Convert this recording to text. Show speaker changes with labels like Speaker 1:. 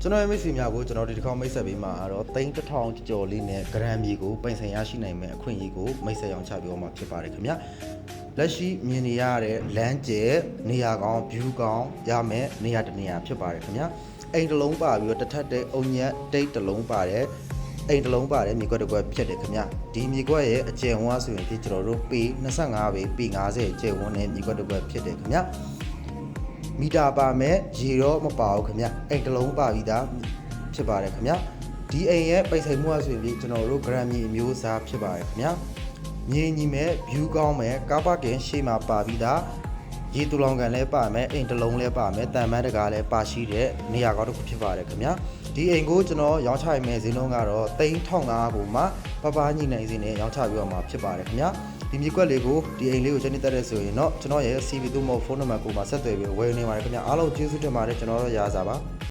Speaker 1: ကျွန်တော်ရဲ့မိတ်ဆွေများကိုကျွန်တော်ဒီတစ်ခေါက်မိတ်ဆက်ပေးမှာတော့3000ကျော်လေးနဲ့ဂရမ်မြေကိုပိုင်ဆိုင်ရရှိနိုင်မဲ့အခွင့်အရေးကိုမိတ်ဆက်ရောင်းချပြောမှာဖြစ်ပါတယ်ခင်ဗျာလက်ရှိမြင်နေရတဲ့လမ်းကျဲနေရာကောင်း view ကောင်းရမယ်နေရာတနေရာဖြစ်ပါတယ်ခင်ဗျာအိမ်တစ်လုံးပါပြီးတော့တစ်ထပ်တဲ့အုံညက်တိတ်တစ်လုံးပါတယ်အိမ်တစ်လုံးပါတယ်မြေကွက်တစ်ကွက်ဖြစ်တယ်ခင်ဗျာဒီမြေကွက်ရဲ့အကျယ်ဝန်းဆိုရင်ဒီကျွန်တော်တို့ပေ25ပေပေ50ကျယ်ဝန်းတဲ့မြေကွက်တစ်ကွက်ဖြစ်တယ်ခင်ဗျာမီတာပါမဲ့ရေတော့မပါဘူးခင်ဗျအိမ်တစ်လုံးပါပြီးသားဖြစ်ပါတယ်ခင်ဗျဒီအိမ်ရဲ့ပိုင်ဆိုင်မှုအဆိုရင်ကျွန်တော်တို့ဂရမ်မြေအမျိုးအစားဖြစ်ပါတယ်ခင်ဗျမြေညီမဲ့ view ကောင်းမဲ့ကားပါကင်ရှေ့မှာပါပြီးသားရေတူလောင်ကန်လည်းပါမယ်အိမ်တစ်လုံးလည်းပါမယ်တန်မန်းတကားလည်းပါရှိတဲ့နေရာကောင်းတစ်ခုဖြစ်ပါတယ်ခင်ဗျဒီအိမ်ကိုကျွန်တော်ရောင်းချရမယ့်ဈေးနှုန်းကတော့3500ကိုမှပပညှိနှိုင်းစီနဲ့ရောင်းချပြီးတော့မှာဖြစ်ပါတယ်ခင်ဗျဒီမြေကွက်လေးကိုဒီအိမ်လေးကိုကျွန်တော်တက်တဲ့ဆိုရင်တော့ကျွန်တော်ရဲ့ CV သို့မဟုတ်ဖုန်းနံပါတ်ကိုမှဆက်သွယ်ပြီးဝယ်နေပါတယ်ခင်ဗျအားလုံးကျေးဇူးတင်ပါတယ်ကျွန်တော်တို့ရာစာပါ